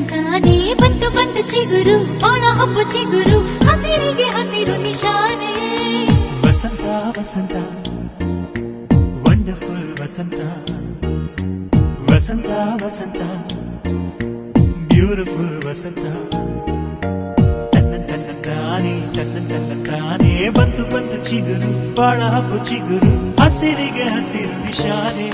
ತನ್ನಂತಾನೇ ಬಂತು ಬಂತು ಚಿಗುರು ಒಣ ಹಬ್ಬ ಚಿಗುರು ಹಸಿರಿಗೆ ಹಸಿರು ನಿಶಾನೆ ವಸಂತ ವಸಂತ ವಂಡರ್ಫುಲ್ ವಸಂತ ವಸಂತ ವಸಂತ ಬ್ಯೂಟಿಫುಲ್ ವಸಂತ ತನ್ನಂತಾನೇ ಬಂತು ಬಂತು ಚಿಗುರು ಒಣ ಹಬ್ಬ ಚಿಗುರು ಹಸಿರಿಗೆ ಹಸಿರು ನಿಶಾನೆ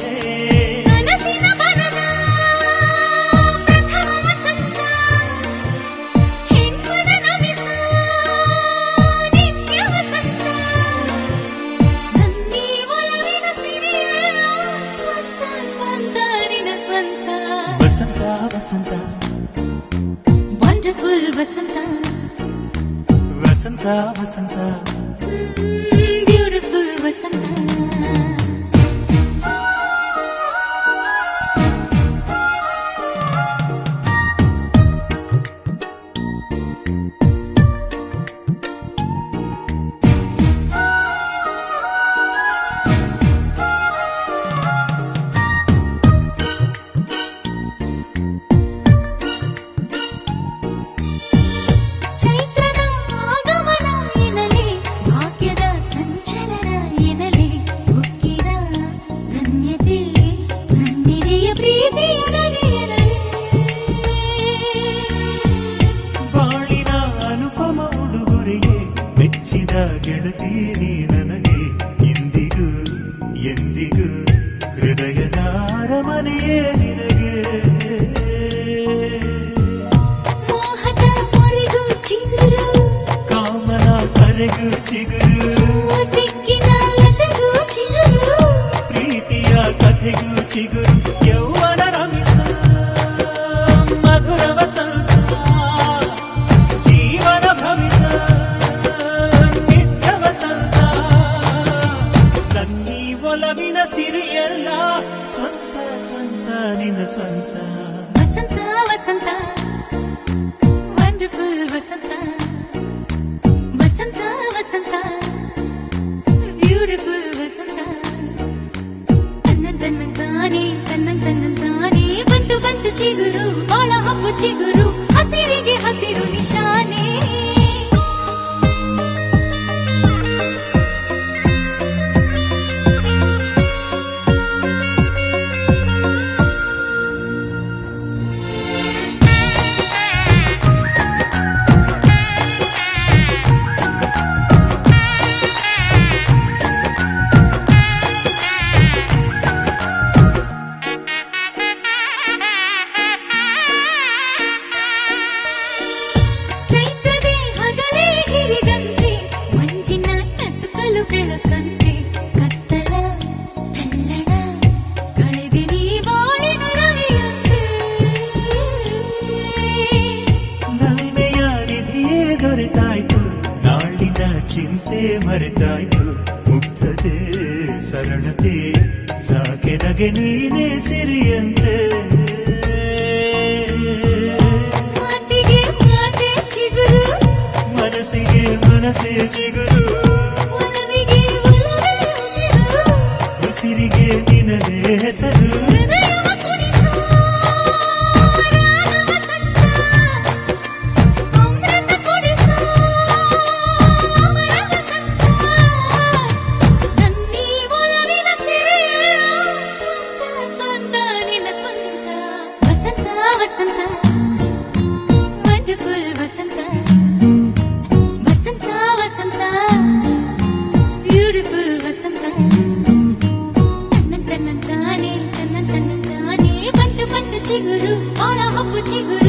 ವಸಂತ ವಸಂತ ವಂಡರ್ಫುಲ್ ವಸಂತ ವಸಂತ ವಸಂತ ಬ್ಯೂಟಿಫುಲ್ ವಸಂತ ಬಾಳಿನ ಅನುಪಮ ಉಡುಗೊರೆಯೇ ಮೆಚ್ಚಿದ ಗೆಳತೀರಿ ನನಗೆ ಇಂದಿಗೂ ಎಂದಿಗೂ ಹೃದಯದ ಅರಮನೆಯೇ ನಿನಗೆ ಮೋಹದ ಮೊರೆಗೂ ಚಿಗುರು ಕಾಮನ ಕರೆಗೂ ಚಿಗುರು ಸಿಕ್ಕಿನ ಲತೆಗೂ ಚಿಗುರು ಪ್ರೀತಿಯ ಕಥೆಗೂ ಚಿಗುರು ಯೌವನ ರಮಿಸ ಮಧುರ ವಸಂತ ಜೀವನ ಭವಿಸ ನಿತ್ಯ ವಸಂತ ನನ್ನೀ ಒಲವಿನ ಸಿರಿಯಲ್ಲ ಸ್ವಂತ ಸ್ವಂತ ನಿನ್ನ ಸ್ವಂತ ವಸಂತ ವಸಂತ ವಂಡರ್ಫುಲ್ ವಸಂತ ವಸಂತ ವಸಂತ ಬ್ಯೂಟಿಫುಲ್ ವಸಂತ ತನ್ನಂತಾನೇ ಬಂತು ಬಂತು ಚಿಗುರು ಒಳ ಹಬ್ಬ ಚಿಗುರು ಹಸಿರಿಗೆ ಹಸಿರು ನಿಶಾನೆ ಬೆಳಕಂತೆ ಕತ್ತಲ ಕಲ್ಲಣ ಕಳೆದೆ ನೀ ಬಾಳಿನ ರವಿಯಂತೆ ನಲ್ಮೆಯ ನಿಧಿಯೇ ದೊರೆತಾಯ್ತು ನಾಳಿನ ಚಿಂತೆ ಮರೆತಾಯ್ತು ಮುಗ್ಧತೆ ಸರಳತೆ ಸಾಕೆ ನಗೆ ನೀನೇ ಸಿರಿಯಂತೆ ಮಾತಿಗೆ ಮಾತೆ ಚಿಗುರು ಮನಸ್ಸಿಗೆ ಮನಸ್ಸೇ ಚಿಗುರು ಉಸಿರಿಗೆ ನಿನದೇ ಹೆಸರು ವಸಂತ ವಸಂತ ವಂಡರ್ಫುಲ್ ವಸಂತ ವಸಂತ ವಸಂತ ಬ್ಯೂಟಿಫುಲ್ ವಸಂತ ತನ್ನಂತಾನೇ ಬಂತು ಬಂತು ಚಿಗುರು ಒಳ ಹಬ್ಬ ಚಿಗುರು